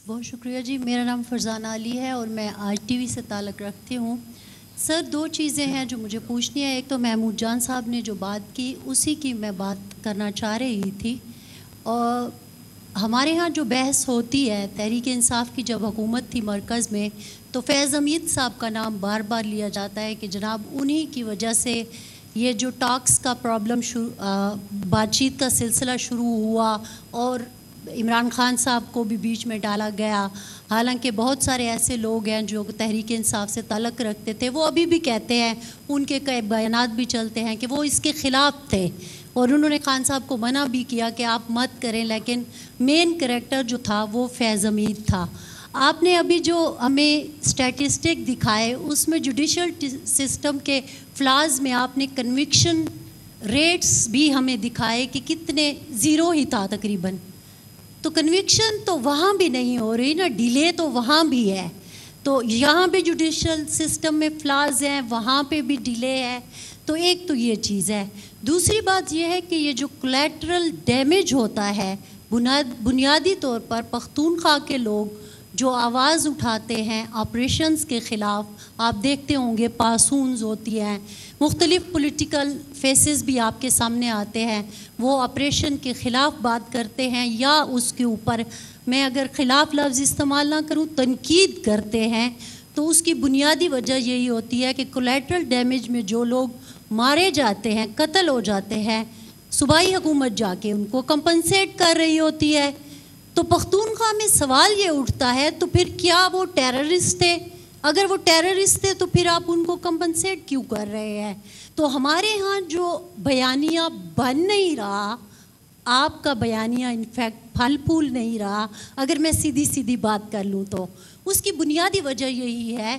بہت شکریہ جی. میرا نام فرزانہ علی ہے اور میں آج ٹی وی سے تعلق رکھتی ہوں. سر 2 چیزیں ہیں جو مجھے پوچھنی ہے. ایک تو محمود جان صاحب نے جو بات کی اسی کی میں بات کرنا چاہ رہی تھی. اور ہمارے ہاں جو بحث ہوتی ہے تحریک انصاف کی جب حکومت تھی مرکز میں تو فیض حمید صاحب کا نام بار بار لیا جاتا ہے کہ جناب انہی کی وجہ سے یہ جو ٹاکس کا پرابلم بات چیت کا سلسلہ شروع ہوا اور عمران خان صاحب کو بھی بیچ میں ڈالا گیا. حالانکہ بہت سارے ایسے لوگ ہیں جو تحریک انصاف سے تعلق رکھتے تھے, وہ ابھی بھی کہتے ہیں, ان کے کئی بیانات بھی چلتے ہیں کہ وہ اس کے خلاف تھے اور انہوں نے خان صاحب کو منع بھی کیا کہ آپ مت کریں, لیکن مین کریکٹر جو تھا وہ فیض حمید تھا. آپ نے ابھی جو ہمیں اسٹیٹسٹک دکھائے اس میں جوڈیشل سسٹم کے فلاز میں آپ نے کنوکشن ریٹس بھی ہمیں دکھائے کہ کتنے زیرو ہی تھا تقریباً. تو کنوکشن تو وہاں بھی نہیں ہو رہی نا, ڈیلے تو وہاں بھی ہے. تو یہاں بھی جوڈیشل سسٹم میں فلاز ہیں, وہاں پہ بھی ڈیلے ہے. تو ایک تو یہ چیز ہے. دوسری بات یہ ہے کہ یہ جو کولیٹرل ڈیمیج ہوتا ہے بنیادی طور پر پختونخوا کے لوگ جو آواز اٹھاتے ہیں آپریشنز کے خلاف, آپ دیکھتے ہوں گے پاسونز ہوتی ہیں, مختلف پولیٹیکل فیسز بھی آپ کے سامنے آتے ہیں, وہ آپریشن کے خلاف بات کرتے ہیں یا اس کے اوپر, میں اگر خلاف لفظ استعمال نہ کروں, تنقید کرتے ہیں. تو اس کی بنیادی وجہ یہی ہوتی ہے کہ کولیٹرل ڈیمیج میں جو لوگ مارے جاتے ہیں, قتل ہو جاتے ہیں, صوبائی حکومت جا کے ان کو کمپنسیٹ کر رہی ہوتی ہے. تو پختونخوا میں سوال یہ اٹھتا ہے تو پھر کیا وہ ٹیررسٹ تھے؟ اگر وہ ٹیررسٹ تھے تو پھر آپ ان کو کمپنسیٹ کیوں کر رہے ہیں؟ تو ہمارے ہاں جو بیانیہ بن نہیں رہا, آپ کا بیانیہ انفیکٹ پھل پھول نہیں رہا, اگر میں سیدھی بات کر لوں تو اس کی بنیادی وجہ یہی ہے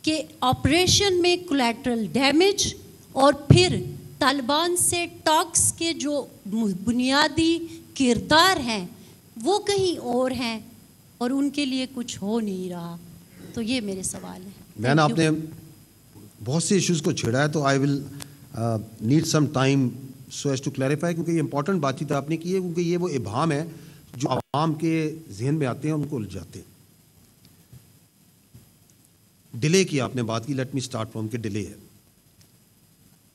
کہ آپریشن میں کولیٹرل ڈیمیج اور پھر طالبان سے ٹاکس کے جو بنیادی کردار ہیں وہ کہیں اور ہیں اور ان کے لیے کچھ ہو نہیں رہا. تو یہ میرے سوال ہیں. میں نے آپ نے بہت سے ایشوز کو چھیڑا ہے, تو I will need some time so as to clarify, کیونکہ یہ امپورٹنٹ بات چیت آپ نے کی ہے, کیونکہ یہ وہ ابہام ہے جو عوام کے ذہن میں آتے ہیں, ان کو الجھاتے ہیں. ڈیلے کی آپ نے بات کی, لیٹ می اسٹارٹ فرام کہ ڈیلے ہے.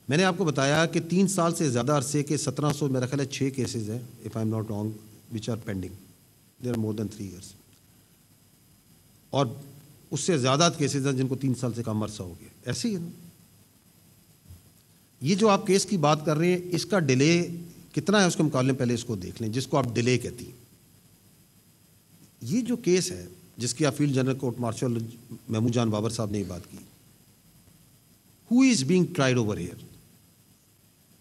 میں نے آپ کو بتایا کہ 3 سال سے زیادہ عرصے کے 1700 میرا خیال ہے 6 کیسز ہیں, if I am not wrong, which are pending. There are more than 3 years. اور اس سے زیادہ کیسز ہیں جن کو 3 سال سے کم عرصہ ہو گیا. ایسے ہی ہے نا. یہ جو آپ کیس کی بات کر رہے ہیں, اس کا ڈیلے کتنا ہے اس کے مقابلے میں پہلے اس کو دیکھ لیں, جس کو آپ ڈیلے کہتی ہیں. یہ جو کیس ہے جس کی آپ field general court martial Mahmood Jan Babar صاحب نے یہ بات کی, who is being tried over here?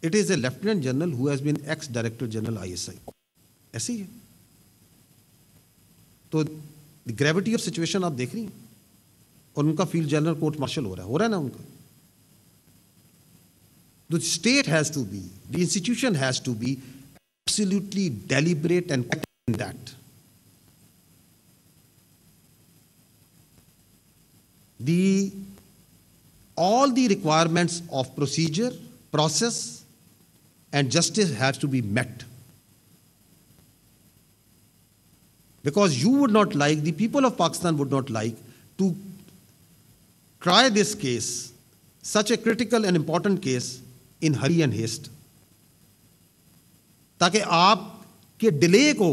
It is a lieutenant general who has been ex-director general ISI. ایسے ہی ہے. تو گریوٹی آف سچویشن آپ دیکھ رہی ہیں, اور ان کا فیلڈ جنرل کورٹ مارشل ہو رہا ہے نا ان کا. The state has to be, the institution has to be absolutely deliberate and correct in that. All the requirements of procedure, process, and justice has to be met. Because you would not like, the people of Pakistan would not like to try this case, such a critical and important case, in hurry and haste. تاکہ آپ کے delay کو,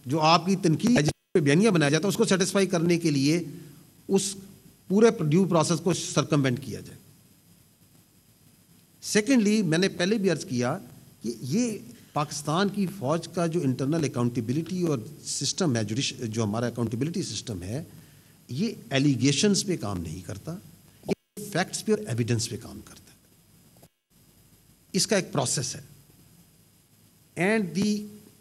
جو آپ کی تنقید جس پہ بیانیہ بنایا جاتا ہے, اس کو سیٹسفائی کرنے کے لیے اس پورے ڈیو پروسیس کو سرکموینٹ کیا جائے. سیکنڈلی, میں نے پہلے بھی عرض کیا کہ یہ پاکستان کی فوج کا جو انٹرنل اکاؤنٹیبلٹی اور سسٹم ہے, جو ہمارا اکاؤنٹیبلٹی سسٹم ہے, یہ ایلیگیشنز پہ کام نہیں کرتا, یہ فیکٹس پہ اور ایویڈنس پہ کام کرتا ہے. اس کا ایک پروسیس ہے. And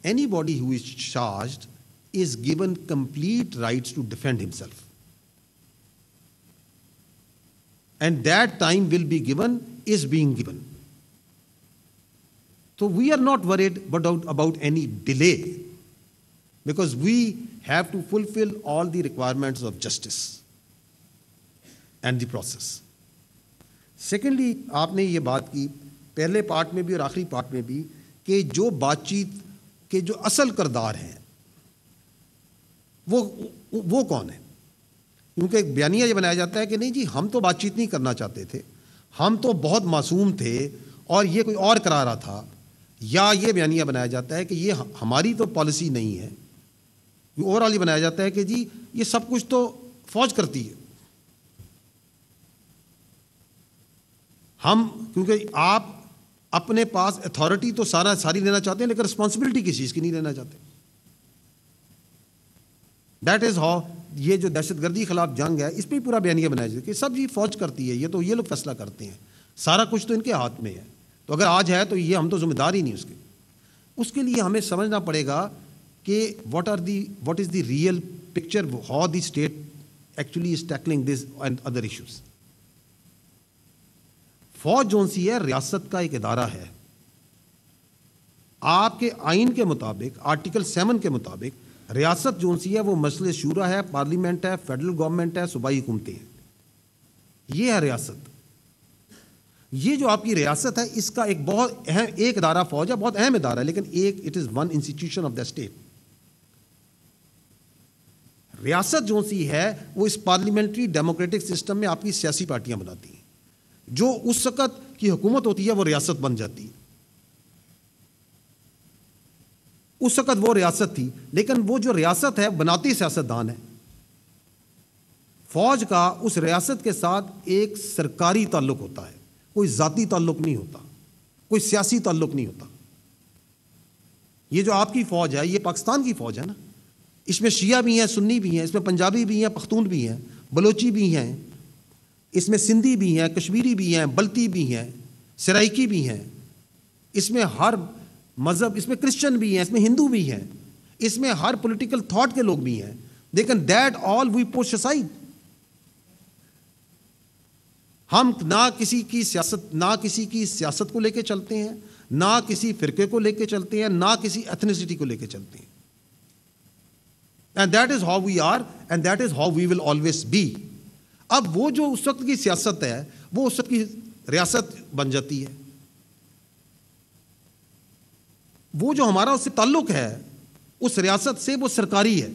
anybody who is charged is given complete rights to defend himself, and that time will be given, is being given. So we are not worried about any delay, because we have to fulfill all the requirements of justice and the process. Secondly, آپ نے یہ بات کی پہلے part میں بھی اور آخری پارٹ میں بھی کہ جو بات چیت کے جو اصل کردار ہیں وہ کون ہے؟ کیونکہ ایک بیانیہ یہ بنایا جاتا ہے کہ نہیں جی ہم تو بات چیت نہیں کرنا چاہتے تھے، ہم تو بہت معصوم تھے اور یہ کوئی اور کرا رہا تھا، یا یہ بیانیہ بنایا جاتا ہے کہ یہ ہماری تو پالیسی نہیں ہے، اوور آل یہ بنایا جاتا ہے کہ جی یہ سب کچھ تو فوج کرتی ہے. ہم کیونکہ آپ اپنے پاس اتھارٹی تو ساری لینا چاہتے ہیں لیکن رسپانسبلٹی کسی چیز کی نہیں لینا چاہتے. دیٹ از ہاؤ یہ جو دہشت گردی خلاف جنگ ہے اس پہ پورا بیانیہ بنایا جاتا ہے کہ سب جی فوج کرتی ہے، یہ لوگ فیصلہ کرتے ہیں، سارا کچھ تو ان کے ہاتھ میں ہے. تو اگر آج ہے تو یہ ہم تو ذمہ دار ہی نہیں اس کے لیے ہمیں سمجھنا پڑے گا کہ what is the real picture, how the state actually is tackling this and other issues. فوج جو سی ہے ریاست کا ایک ادارہ ہے. آپ کے آئین کے مطابق آرٹیکل 7 کے مطابق ریاست جو سی ہے وہ مجلس شورا ہے، پارلیمنٹ ہے، فیڈرل گورنمنٹ ہے، صوبائی حکومتیں ہیں. یہ ہے ریاست. یہ جو آپ کی ریاست ہے اس کا ایک بہت اہم ایک ادارہ فوج ہے، بہت اہم ادارہ ہے، لیکن it is one institution of the state. ریاست جو سی ہے وہ اس پارلیمنٹری ڈیموکریٹک سسٹم میں آپ کی سیاسی پارٹیاں بناتی ہیں. جو اس وقت کی حکومت ہوتی ہے وہ ریاست بن جاتی ہے. اس وقت وہ ریاست تھی، لیکن وہ جو ریاست ہے بناتی سیاستدان ہے. فوج کا اس ریاست کے ساتھ ایک سرکاری تعلق ہوتا ہے، کوئی ذاتی تعلق نہیں ہوتا، کوئی سیاسی تعلق نہیں ہوتا. یہ جو آپ کی فوج ہے یہ پاکستان کی فوج ہے نا. اس میں شیعہ بھی ہیں، سنی بھی ہیں، اس میں پنجابی بھی ہیں، پختون بھی ہیں، بلوچی بھی ہیں، اس میں سندھی بھی ہیں، کشمیری بھی ہیں، بلتی بھی ہیں، سرائکی بھی ہیں. اس میں ہر مذہب، اس میں کرسچن بھی ہیں، اس میں ہندو بھی ہیں، اس میں ہر پولیٹیکل تھاٹ کے لوگ بھی ہیں. لیکن دیٹ آل وی پوش اسائڈ. ہم نہ کسی کی سیاست کو لے کے چلتے ہیں، نہ کسی فرقے کو لے کے چلتے ہیں، نہ کسی ایتھنیسٹی کو لے کے چلتے ہیں. And that is how we are and that is how we will always be. اب وہ جو اس وقت کی سیاست ہے وہ اس وقت کی ریاست بن جاتی ہے. وہ جو ہمارا اس سے تعلق ہے اس ریاست سے وہ سرکاری ہے.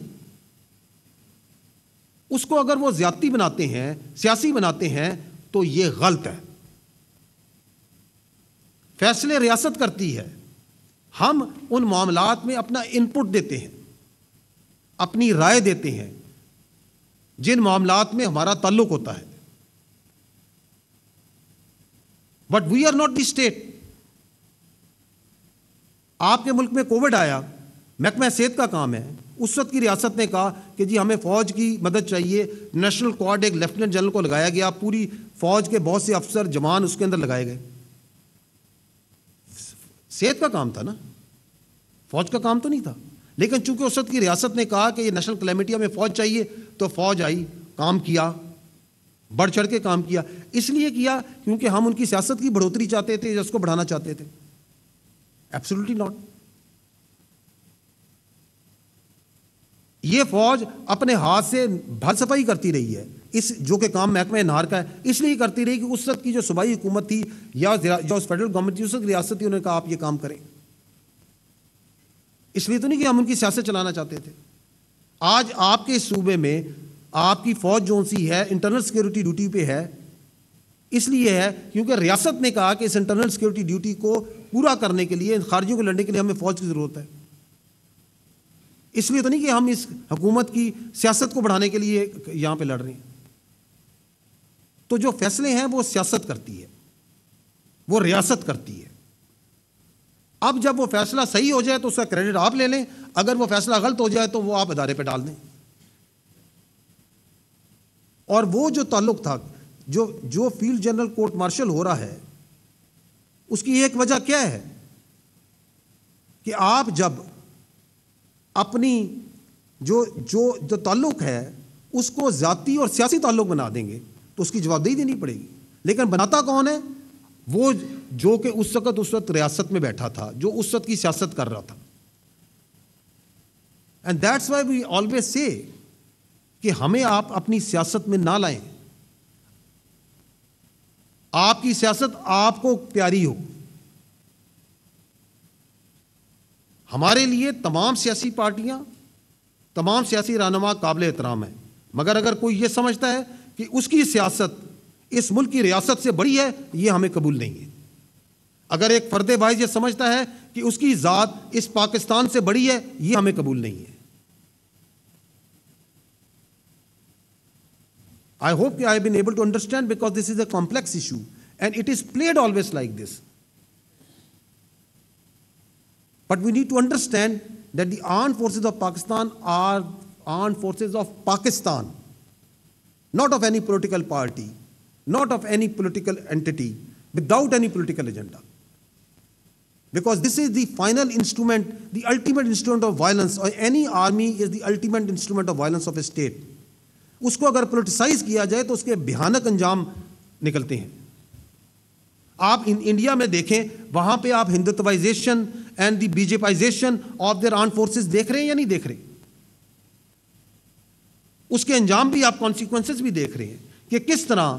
اس کو اگر وہ زیادتی بناتے ہیں، سیاسی بناتے ہیں تو یہ غلط ہے. فیصلے ریاست کرتی ہے. ہم ان معاملات میں اپنا انپٹ دیتے ہیں، اپنی رائے دیتے ہیں جن معاملات میں ہمارا تعلق ہوتا ہے. But we are not the state. آپ کے ملک میں کووڈ آیا، محکمہ صحت کا کام ہے. اس وقت کی ریاست نے کہا کہ جی ہمیں فوج کی مدد چاہیے. نیشنل کوارڈ ایک لیفٹیننٹ جنرل کو لگایا گیا، پوری فوج کے بہت سے افسر جوان اس کے اندر لگائے گئے. صحت کا کام تھا نا، فوج کا کام تو نہیں تھا. لیکن چونکہ اس وقت کی ریاست نے کہا کہ یہ نیشنل کلیمٹی ہمیں فوج چاہیے تو فوج آئی، کام کیا، بڑھ چڑھ کے کام کیا. اس لیے کیا کیونکہ ہم ان کی سیاست کی بڑھوتری چاہتے تھے یا اس کو بڑھانا چاہتے تھے؟ Absolutely not. یہ فوج اپنے ہاتھ سے بھر صفائی کرتی رہی ہے، اس جو کہ کام محکمہ انہار کا ہے اس لیے کرتی رہی کہ اس وقت کی جو صوبائی حکومت تھی یا جو فیڈرل گورنمنٹ تھی، اس وقت ریاست تھی، انہوں نے کہا آپ یہ کام کریں. اس لیے تو نہیں کہ ہم ان کی سیاست چلانا چاہتے تھے. آج آپ کے صوبے میں آپ کی فوج جو سی ہے انٹرنل سیکیورٹی ڈیوٹی پہ ہے، اس لیے ہے کیونکہ ریاست نے کہا کہ اس انٹرنل سیکیورٹی ڈیوٹی کو پورا کرنے کے لیے، خارجیوں کو لڑنے کے لیے ہمیں فوج کی ضرورت ہے. اس لیے تو نہیں کہ ہم اس حکومت کی سیاست کو بڑھانے کے لیے یہاں پہ لڑ رہے ہیں. تو جو فیصلے ہیں وہ سیاست کرتی ہے، وہ ریاست کرتی ہے. اب جب وہ فیصلہ صحیح ہو جائے تو اس کا کریڈٹ آپ لے لیں، اگر وہ فیصلہ غلط ہو جائے تو وہ آپ ادارے پہ ڈال دیں. اور وہ جو تعلق تھا، جو فیلڈ جنرل کورٹ مارشل ہو رہا ہے، اس کی ایک وجہ کیا ہے کہ آپ جب اپنی جو تعلق ہے اس کو ذاتی اور سیاسی تعلق بنا دیں گے تو اس کی جواب دہی دینی پڑے گی. لیکن بناتا کون ہے؟ وہ جو کہ اس وقت ریاست میں بیٹھا تھا، جو اس وقت کی سیاست کر رہا تھا. And that's why we always say کہ ہمیں آپ اپنی سیاست میں نہ لائیں. آپ کی سیاست آپ کو پیاری ہو. ہمارے لیے تمام سیاسی پارٹیاں، تمام سیاسی رہنما قابل احترام ہیں، مگر اگر کوئی یہ سمجھتا ہے کہ اس کی سیاست اس ملک کی ریاست سے بڑی ہے، یہ ہمیں قبول نہیں ہے۔ اگر ایک فرد واحد یہ سمجھتا ہے کہ اس کی ذات اس پاکستان سے بڑی ہے، یہ ہمیں قبول نہیں ہے۔ I hope I have been able to understand, because this is a complex issue and it is played always like this. But we need to understand that the armed forces of Pakistan are armed forces of Pakistan, not of any political party, not of any political entity, without any political agenda. Because this is the final instrument, the ultimate instrument of violence, or any army is the ultimate instrument of violence of a state. اس کو اگر politicise کیا جائے تو اس کے بھیانک انجام نکلتے ہیں۔ آپ انڈیا میں دیکھیں، وہاں پہ آپ hindutvaization and the BJPization of their armed forces دیکھ رہے ہیں یا نہیں دیکھ رہے؟ اس کے انجام بھی آپ کانسیکوینسز بھی دیکھ رہے ہیں کہ کس طرح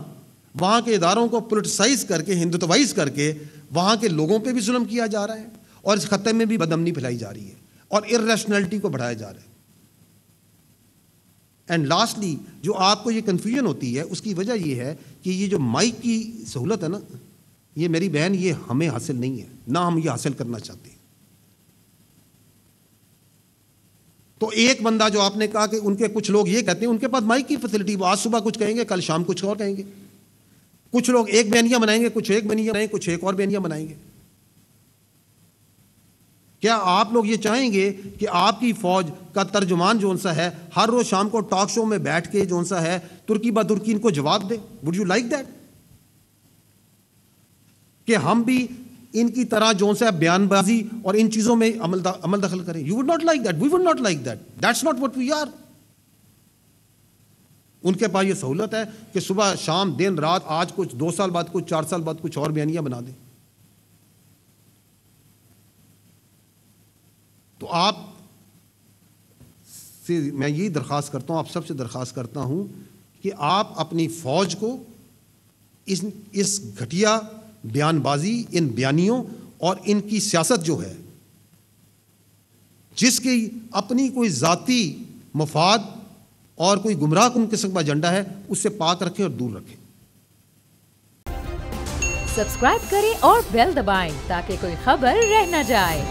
وہاں کے اداروں کو پولیٹیسائز کر کے، ہندوتوائز کر کے وہاں کے لوگوں پہ بھی ظلم کیا جا رہا ہے، اور اس خطے میں بھی بدامنی پھیلائی جا رہی ہے اور ارریشنلٹی کو بڑھایا جا رہا ہے۔ اینڈ لاسٹلی جو آپ کو یہ کنفیوژن ہوتی ہے، اس کی وجہ یہ ہے کہ یہ جو مائک کی سہولت ہے نا، یہ میری بہن، یہ ہمیں حاصل نہیں ہے، نہ ہم یہ حاصل کرنا چاہتے ہیں۔ تو ایک بندہ جو آپ نے کہا کہ ان کے کچھ لوگ یہ کہتے ہیں ان کے پاس مائک کی فیسلٹی، وہ آج صبح کچھ کہیں گے، کل شام کچھ اور کہیں گے، کچھ لوگ ایک بیانیہ بنائیں گے، کچھ ایک بیانیہ بنائیں گے، کچھ ایک اور بیانیہ بنائیں گے۔ کیا آپ لوگ یہ چاہیں گے کہ آپ کی فوج کا ترجمان جو سا ہے ہر روز شام کو ٹاک شو میں بیٹھ کے جو سا ہے ترکی با ترکی ان کو جواب دے؟ Would you like that? کہ ہم بھی ان کی طرح جو سا بیان بازی اور ان چیزوں میں عمل دخل کریں؟ You would not like that, we would not like that, that's not what we are. ان کے پاس یہ سہولت ہے کہ صبح شام دن رات، آج کچھ، 2 سال بعد کچھ، 4 سال بعد کچھ اور بیانیہ بنا دیں۔ تو آپ سے میں یہی درخواست کرتا ہوں، آپ سب سے درخواست کرتا ہوں کہ آپ اپنی فوج کو اس گھٹیا بیان بازی، ان بیانیوں اور ان کی سیاست جو ہے، جس کی اپنی کوئی ذاتی مفاد اور کوئی گمراہ کن قسم کا ایجنڈا ہے، اس سے پاک رکھیں اور دور رکھیں۔ سبسکرائب کریں اور بیل دبائیں تاکہ کوئی خبر رہ نہ جائے۔